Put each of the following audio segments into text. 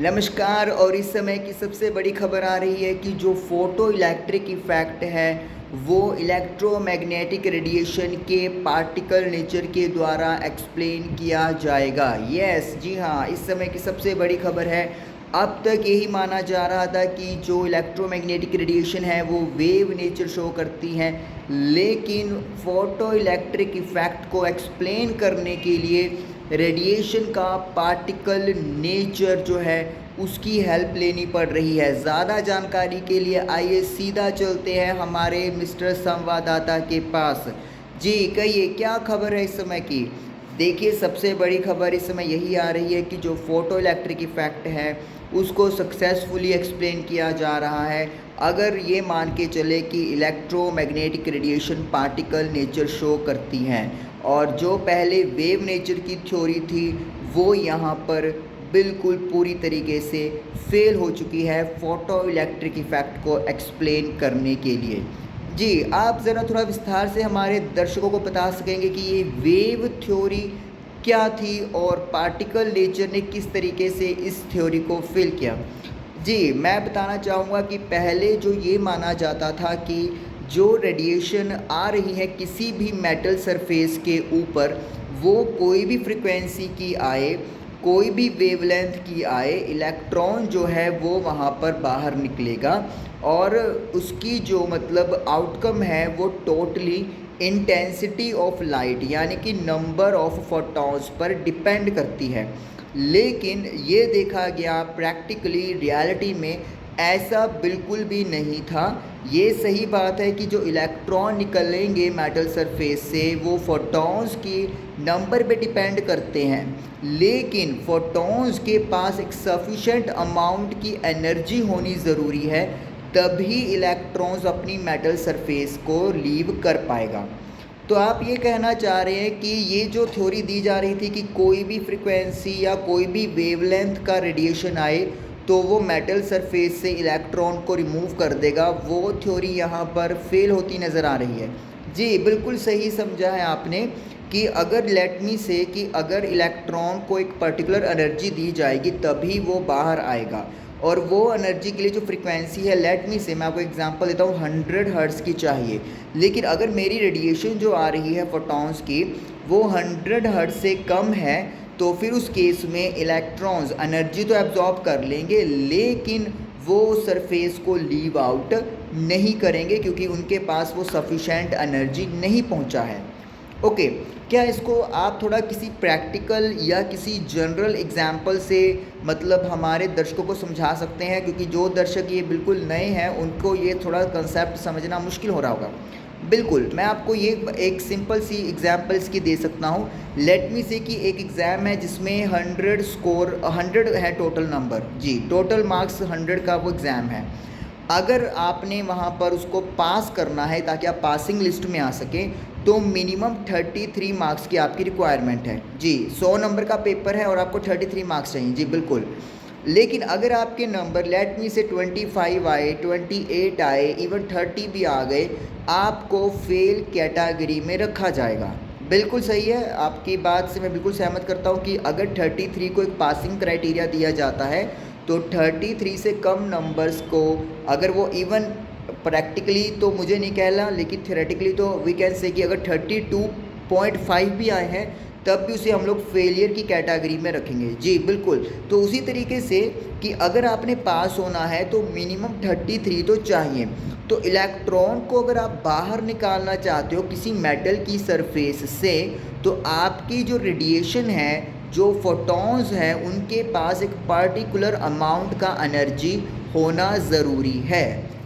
नमस्कार। और इस समय की सबसे बड़ी खबर आ रही है कि जो फोटो इलेक्ट्रिक इफ़ेक्ट है वो इलेक्ट्रोमैग्नेटिक रेडिएशन के पार्टिकल नेचर के द्वारा एक्सप्लेन किया जाएगा। यस जी हाँ, इस समय की सबसे बड़ी खबर है। अब तक यही माना जा रहा था कि जो इलेक्ट्रोमैग्नेटिक रेडिएशन है वो वेव नेचर शो करती हैं, लेकिन फोटो इलेक्ट्रिक इफ़ेक्ट को एक्सप्लेन करने के लिए रेडिएशन का पार्टिकल नेचर जो है उसकी हेल्प लेनी पड़ रही है। ज़्यादा जानकारी के लिए आइए सीधा चलते हैं हमारे मिस्टर संवाददाता के पास। जी कहिए, क्या खबर है इस समय की? देखिए, सबसे बड़ी खबर इस समय यही आ रही है कि जो फोटो इलेक्ट्रिक इफ़ेक्ट है उसको सक्सेसफुली एक्सप्लेन किया जा रहा है। अगर ये मान के चले कि electromagnetic radiation particle nature show करती हैं, और जो पहले वेव नेचर की थ्योरी थी वो यहाँ पर बिल्कुल पूरी तरीके से फेल हो चुकी है फोटो इलेक्ट्रिक इफ़ेक्ट को एक्सप्लेन करने के लिए। जी, आप ज़रा थोड़ा विस्तार से हमारे दर्शकों को बता सकेंगे कि ये वेव थ्योरी क्या थी और पार्टिकल नेचर ने किस तरीके से इस थ्योरी को फेल किया? जी, मैं बताना चाहूँगा कि पहले जो ये माना जाता था कि जो रेडिएशन आ रही है किसी भी मेटल सरफेस के ऊपर, वो कोई भी फ्रीक्वेंसी की आए, कोई भी वेवलेंथ की आए, इलेक्ट्रॉन जो है वो वहाँ पर बाहर निकलेगा और उसकी जो मतलब आउटकम है वो टोटली इंटेंसिटी ऑफ लाइट यानी कि number of photons per depend करती है। लेकिन ये देखा गया प्रैक्टिकली रियलिटी में ऐसा बिल्कुल भी नहीं था। ये सही बात है कि जो इलेक्ट्रॉन निकलेंगे मेटल सरफेस से वो फोटॉन्स की नंबर पे डिपेंड करते हैं, लेकिन फोटॉन्स के पास एक सफिशेंट अमाउंट की एनर्जी होनी ज़रूरी है, तभी इलेक्ट्रॉन्स अपनी मेटल सरफेस को लीव कर पाएगा। तो आप ये कहना चाह रहे हैं कि ये जो थ्योरी दी जा रही थी कि कोई भी फ्रीक्वेंसी या कोई भी वेवलेंथ का रेडिएशन आए तो वो मेटल सरफेस से इलेक्ट्रॉन को रिमूव कर देगा, वो थ्योरी यहाँ पर फेल होती नज़र आ रही है। जी बिल्कुल सही समझा है आपने कि अगर लेट मी से कि अगर इलेक्ट्रॉन को एक पर्टिकुलर एनर्जी दी जाएगी तभी वो बाहर आएगा, और वो एनर्जी के लिए जो फ्रीक्वेंसी है, लेट मी से मैं आपको एग्जांपल देता हूँ, 100 हर्ट्ज़ की चाहिए। लेकिन अगर मेरी रेडिएशन जो आ रही है फोटॉन्स की वो 100 हर्ट्ज़ से कम है, तो फिर उस केस में इलेक्ट्रॉन्स एनर्जी तो एब्जॉर्ब कर लेंगे लेकिन वो सरफेस को लीव आउट नहीं करेंगे क्योंकि उनके पास वो सफिशेंट एनर्जी नहीं पहुंचा है। ओके, क्या इसको आप थोड़ा किसी प्रैक्टिकल या किसी जनरल एग्जाम्पल से मतलब हमारे दर्शकों को समझा सकते हैं, क्योंकि जो दर्शक ये बिल्कुल नए हैं उनको ये थोड़ा कंसेप्ट समझना मुश्किल हो रहा होगा। बिल्कुल, मैं आपको ये एक सिंपल सी एग्जाम्पल इसकी दे सकता हूँ। लेट मी से कि एक एग्ज़ाम है जिसमें 100 स्कोर 100 है टोटल नंबर, जी टोटल मार्क्स 100 का वो एग्ज़ाम है। अगर आपने वहाँ पर उसको पास करना है ताकि आप पासिंग लिस्ट में आ सकें, तो मिनिमम 33 मार्क्स की आपकी रिक्वायरमेंट है। जी 100 नंबर का पेपर है और आपको 33 मार्क्स चाहिए। जी बिल्कुल। लेकिन अगर आपके नंबर लेट मी से 25 आए, 28 आए, इवन 30 भी आ गए, आपको फेल कैटेगरी में रखा जाएगा। बिल्कुल सही है, आपकी बात से मैं बिल्कुल सहमत करता हूँ कि अगर 33 को एक पासिंग क्राइटेरिया दिया जाता है तो 33 से कम नंबर्स को अगर वो इवन प्रैक्टिकली तो मुझे नहीं कहना, लेकिन थ्योरेटिकली तो वी कैन से कि अगर 32.5 भी आए हैं तब भी उसे हम लोग फेलियर की कैटेगरी में रखेंगे। जी बिल्कुल। तो उसी तरीके से कि अगर आपने पास होना है तो मिनिमम 33 तो चाहिए। तो इलेक्ट्रॉन को अगर आप बाहर निकालना चाहते हो किसी मेटल की सरफेस से, तो आपकी जो रेडिएशन है, जो फोटॉन्स हैं, उनके पास एक पर्टिकुलर अमाउंट का एनर्जी होना ज़रूरी है।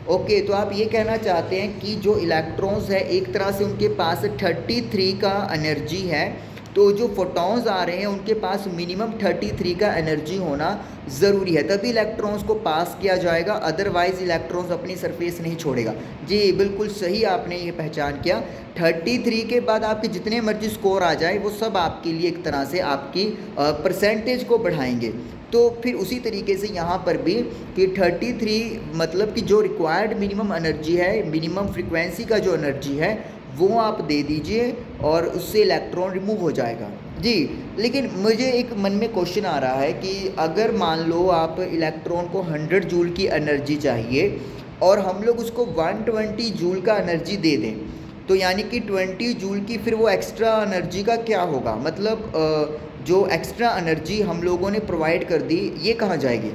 ओके, तो आप ये कहना चाहते हैं कि जो इलेक्ट्रॉन्स है एक तरह से उनके पास 33 का एनर्जी है, तो जो फोटॉन्स आ रहे हैं उनके पास मिनिमम 33 का एनर्जी होना ज़रूरी है, तभी इलेक्ट्रॉन्स को पास किया जाएगा, अदरवाइज़ इलेक्ट्रॉन्स अपनी सरफेस नहीं छोड़ेगा। जी बिल्कुल सही आपने ये पहचान किया। 33 के बाद आपके जितने मर्जी स्कोर आ जाए वो सब आपके लिए एक तरह से आपकी परसेंटेज को बढ़ाएंगे। तो फिर उसी तरीके से यहाँ पर भी कि 33 मतलब कि जो रिक्वायर्ड मिनिमम एनर्जी है, मिनिमम फ्रीक्वेंसी का जो एनर्जी है वो आप दे दीजिए और उससे इलेक्ट्रॉन रिमूव हो जाएगा। जी, लेकिन मुझे एक मन में क्वेश्चन आ रहा है कि अगर मान लो आप इलेक्ट्रॉन को 100 जूल की एनर्जी चाहिए और हम लोग उसको 120 जूल का एनर्जी दे दें, तो यानी कि 20 जूल की फिर वो एक्स्ट्रा एनर्जी का क्या होगा? मतलब जो एक्स्ट्रा एनर्जी हम लोगों ने प्रोवाइड कर दी, ये कहाँ जाएगी?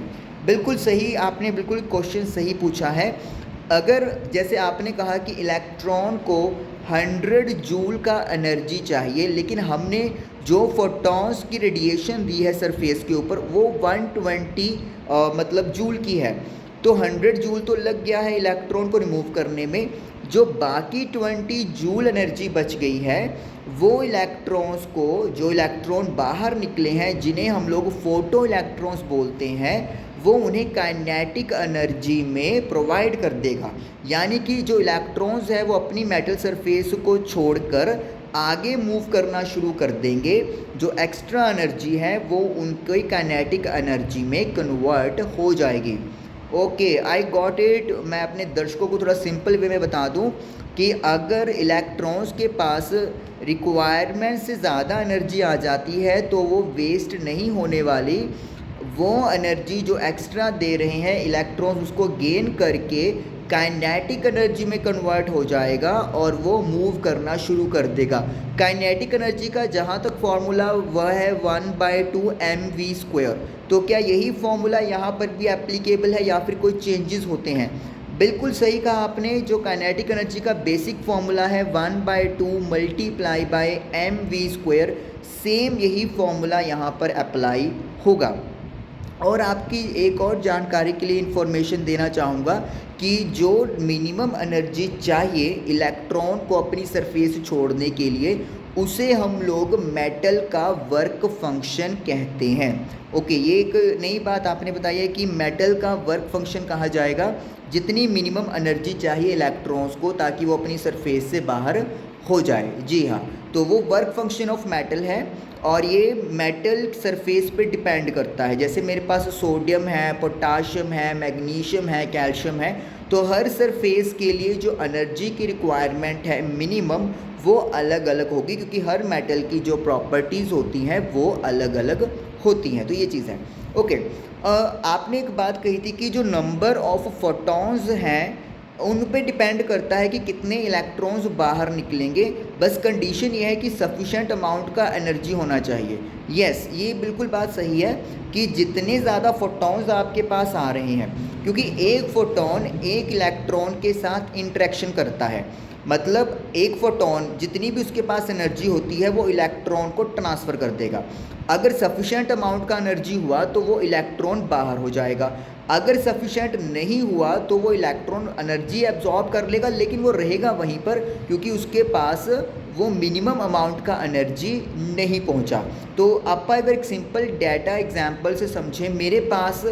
बिल्कुल सही, आपने बिल्कुल क्वेश्चन सही पूछा है। अगर जैसे आपने कहा कि इलेक्ट्रॉन को 100 जूल का एनर्जी चाहिए, लेकिन हमने जो फोटॉन्स की रेडिएशन दी है सरफेस के ऊपर वो 120 मतलब जूल की है, तो 100 जूल तो लग गया है इलेक्ट्रॉन को रिमूव करने में। जो बाकी 20 जूल एनर्जी बच गई है वो इलेक्ट्रॉन्स को, जो इलेक्ट्रॉन बाहर निकले हैं जिन्हें हम लोग फोटो इलेक्ट्रॉन्स बोलते हैं, वो उन्हें काइनेटिक एनर्जी में प्रोवाइड कर देगा। यानी कि जो इलेक्ट्रॉन्स है वो अपनी मेटल सरफेस को छोड़कर आगे मूव करना शुरू कर देंगे। जो एक्स्ट्रा एनर्जी है वो उनकी काइनेटिक एनर्जी में कन्वर्ट हो जाएगी। Okay, I got it. मैं अपने दर्शकों को थोड़ा सिंपल वे में बता दूं कि अगर इलेक्ट्रॉन्स के पास रिक्वायरमेंट से ज़्यादा एनर्जी आ जाती है तो वो वेस्ट नहीं होने वाली। वो एनर्जी जो एक्स्ट्रा दे रहे हैं इलेक्ट्रॉन्स उसको गेन करके काइनेटिक एनर्जी में कन्वर्ट हो जाएगा और वो मूव करना शुरू कर देगा। काइनेटिक एनर्जी का जहाँ तक फॉर्मूला वह है 1/2 mv²। तो क्या यही फॉर्मूला यहाँ पर भी एप्लीकेबल है या फिर कोई चेंजेस होते हैं? बिल्कुल सही कहा आपने। जो काइनेटिक एनर्जी का बेसिक फॉर्मूला है 1/2 × mv², सेम यही फॉर्मूला यहाँ पर अप्लाई होगा। और आपकी एक और जानकारी के लिए इन्फॉर्मेशन देना चाहूँगा कि जो मिनिमम एनर्जी चाहिए इलेक्ट्रॉन को अपनी सरफेस छोड़ने के लिए, उसे हम लोग मेटल का वर्क फंक्शन कहते हैं। ओके, ये एक नई बात आपने बताई है कि मेटल का वर्क फंक्शन कहा जाएगा जितनी मिनिमम एनर्जी चाहिए इलेक्ट्रॉन्स को ताकि वो अपनी सरफेस से बाहर हो जाए। जी हाँ, तो वो वर्क फंक्शन ऑफ मेटल है और ये मेटल सरफेस पे डिपेंड करता है। जैसे मेरे पास सोडियम है, पोटाशियम है, मैग्नीशियम है, कैल्शियम है, तो हर सरफेस के लिए जो एनर्जी की रिक्वायरमेंट है मिनिमम वो अलग अलग होगी, क्योंकि हर मेटल की जो प्रॉपर्टीज़ होती हैं वो अलग अलग होती हैं। तो ये चीज़ है। ओके, आपने एक बात कही थी कि जो नंबर ऑफ फोटॉन्स हैं उन पे डिपेंड करता है कि कितने इलेक्ट्रॉन्स बाहर निकलेंगे। बस कंडीशन ये है कि सफिशेंट अमाउंट का एनर्जी होना चाहिए। यस, ये बिल्कुल बात सही है कि जितने ज़्यादा फोटॉन्स आपके पास आ रहे हैं, क्योंकि एक फोटॉन एक इलेक्ट्रॉन के साथ इंटरेक्शन करता है, मतलब एक फोटॉन जितनी भी उसके पास एनर्जी होती है वो इलेक्ट्रॉन को ट्रांसफ़र कर देगा। अगर सफिशेंट अमाउंट का एनर्जी हुआ तो वो इलेक्ट्रॉन बाहर हो जाएगा। अगर सफिशेंट नहीं हुआ तो वो इलेक्ट्रॉन एनर्जी एब्जॉर्ब कर लेगा, लेकिन वो रहेगा वहीं पर क्योंकि उसके पास वो मिनिमम अमाउंट का एनर्जी नहीं पहुंचा। तो आप अगर एक सिंपल डाटा एग्जांपल से समझें, मेरे पास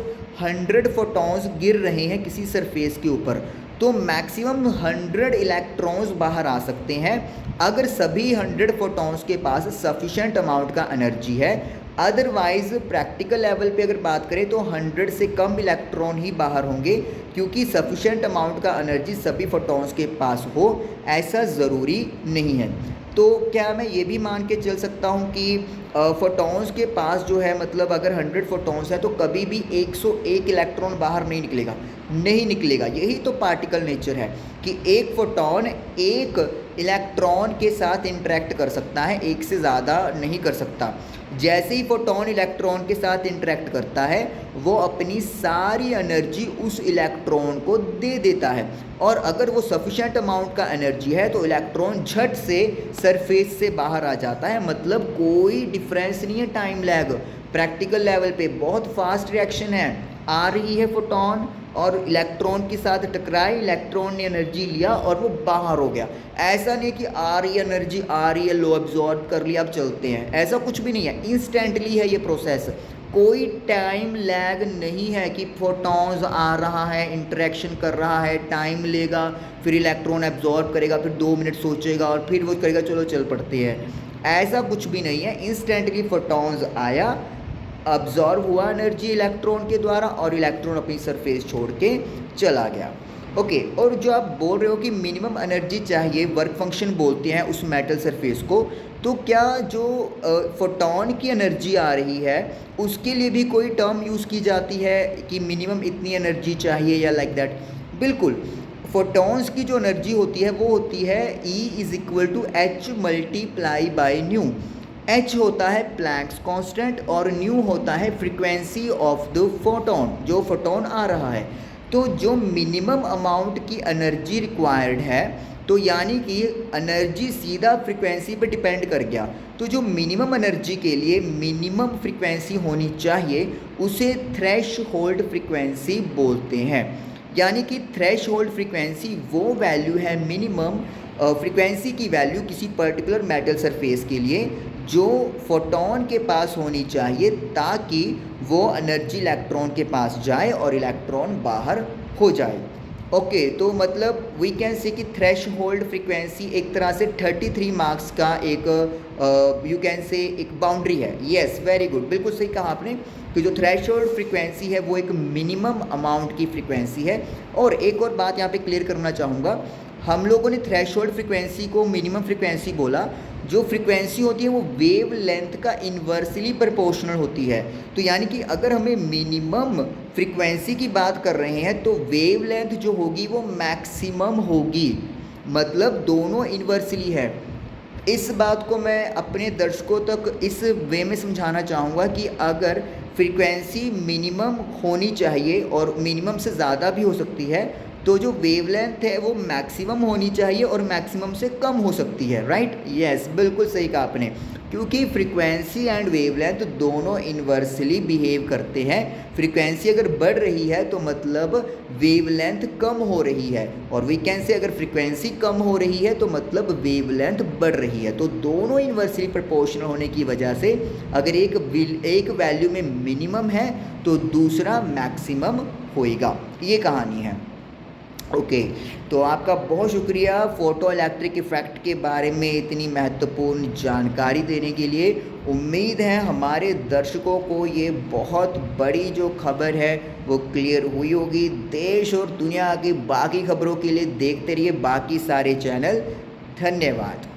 100 फोटॉन्स गिर रहे हैं किसी सरफेस के ऊपर, तो मैक्सिमम 100 इलेक्ट्रॉन्स बाहर आ सकते हैं अगर सभी 100 फोटॉन्स के पास सफिशेंट अमाउंट का एनर्जी है। अदरवाइज़ प्रैक्टिकल लेवल पे अगर बात करें तो 100 से कम इलेक्ट्रॉन ही बाहर होंगे, क्योंकि सफिशेंट अमाउंट का एनर्जी सभी फोटॉन्स के पास हो ऐसा ज़रूरी नहीं है। तो क्या मैं ये भी मान के चल सकता हूँ कि फोटॉन्स के पास जो है, मतलब अगर 100 फोटॉन्स है तो कभी भी 101 इलेक्ट्रॉन बाहर नहीं निकलेगा? नहीं निकलेगा। यही तो पार्टिकल नेचर है कि एक फोटॉन एक इलेक्ट्रॉन के साथ इंटरेक्ट कर सकता है, एक से ज़्यादा नहीं कर सकता। जैसे ही फोटॉन इलेक्ट्रॉन के साथ इंटरेक्ट करता है वो अपनी सारी एनर्जी उस इलेक्ट्रॉन को दे देता है, और अगर वो सफिशेंट अमाउंट का एनर्जी है तो इलेक्ट्रॉन झट से सरफेस से बाहर आ जाता है। मतलब कोई डिफरेंस नहीं है, टाइम लैग। प्रैक्टिकल लेवल पे बहुत फास्ट रिएक्शन है, आ रही है फोटॉन और इलेक्ट्रॉन के साथ टकराए, इलेक्ट्रॉन ने एनर्जी लिया और वो बाहर हो गया। ऐसा नहीं कि आ रही है एनर्जी, आ रही है, लो अब्जॉर्ब कर लिया अब चलते हैं, ऐसा कुछ भी नहीं है। इंस्टेंटली है ये प्रोसेस, कोई टाइम लैग नहीं है कि फोटॉन्स आ रहा है, इंटरेक्शन कर रहा है, टाइम लेगा, फिर इलेक्ट्रॉन एब्जॉर्ब करेगा, फिर 2 मिनट सोचेगा और फिर वो करेगा चलो चल पड़ते हैं। ऐसा कुछ भी नहीं है। इंस्टेंटली फोटॉन्स आया, अब्जॉर्ब हुआ एनर्जी इलेक्ट्रॉन के द्वारा और इलेक्ट्रॉन अपनी सरफेस छोड़ के चला गया। ओके, और जो आप बोल रहे हो कि मिनिमम एनर्जी चाहिए, वर्क फंक्शन बोलते हैं उस मेटल सरफेस को, तो क्या जो फोटोन की एनर्जी आ रही है उसके लिए भी कोई टर्म यूज़ की जाती है कि मिनिमम इतनी एनर्जी चाहिए या लाइक दैट? बिल्कुल, फोटॉन्स की जो एनर्जी होती है वो होती है E=H multiply by new. H होता है प्लैंक्स कांस्टेंट और न्यू होता है फ्रीक्वेंसी ऑफ द फोटोन, जो फोटोन आ रहा है। तो जो मिनिमम अमाउंट की एनर्जी रिक्वायर्ड है, तो यानी कि एनर्जी सीधा फ्रीक्वेंसी पे डिपेंड कर गया। तो जो मिनिमम एनर्जी के लिए मिनिमम फ्रीक्वेंसी होनी चाहिए उसे थ्रेश होल्ड फ्रीक्वेंसी बोलते हैं। यानी कि थ्रेश होल्ड फ्रीक्वेंसी वो वैल्यू है मिनिमम फ्रीक्वेंसी की वैल्यू किसी पर्टिकुलर मेटल सरफेस के लिए जो फोटोन के पास होनी चाहिए ताकि वो एनर्जी इलेक्ट्रॉन के पास जाए और इलेक्ट्रॉन बाहर हो जाए। ओके, तो मतलब वी कैन से कि थ्रेश होल्ड फ्रीक्वेंसी एक तरह से 33 मार्क्स का एक यू कैन से एक बाउंड्री है। यस, वेरी गुड, बिल्कुल सही कहा आपने कि जो थ्रेश होल्ड फ्रीक्वेंसी है वो एक मिनिमम अमाउंट की फ्रीक्वेंसी है। और एक और बात यहाँ पे क्लियर करना चाहूँगा, हम लोगों ने थ्रेश होल्ड फ्रीक्वेंसी को मिनिमम फ्रीक्वेंसी बोला, जो फ्रीक्वेंसी होती है वो वेव लेंथ का इन्वर्सली प्रोपोर्शनल होती है। तो यानी कि अगर हमें मिनिमम फ्रीक्वेंसी की बात कर रहे हैं तो वेव लेंथ जो होगी वो मैक्सिमम होगी, मतलब दोनों इन्वर्सली है। इस बात को मैं अपने दर्शकों तक इस वे में समझाना चाहूँगा कि अगर फ्रीक्वेंसी मिनिमम होनी चाहिए और मिनिमम से ज़्यादा भी हो सकती है, तो जो वेवलेंथ है वो मैक्सिमम होनी चाहिए और मैक्सिमम से कम हो सकती है। राइट? यस, बिल्कुल सही कहा आपने, क्योंकि फ्रीक्वेंसी एंड वेवलेंथ दोनों इन्वर्सली बिहेव करते हैं। फ्रीक्वेंसी अगर बढ़ रही है तो मतलब वेवलेंथ कम हो रही है, और वी कैन से अगर फ्रीक्वेंसी कम हो रही है तो मतलब वेवलेंथ बढ़ रही है। तो दोनों इन्वर्सली प्रोपोर्शनल होने की वजह से अगर एक वैल्यू में मिनिमम है तो दूसरा मैक्सिमम होएगा। ये कहानी है। ओके, तो आपका बहुत शुक्रिया फोटो इलेक्ट्रिक इफ़ेक्ट के बारे में इतनी महत्वपूर्ण जानकारी देने के लिए। उम्मीद है हमारे दर्शकों को ये बहुत बड़ी जो खबर है वो क्लियर हुई होगी। देश और दुनिया की बाकी खबरों के लिए देखते रहिए बाकी सारे चैनल। धन्यवाद।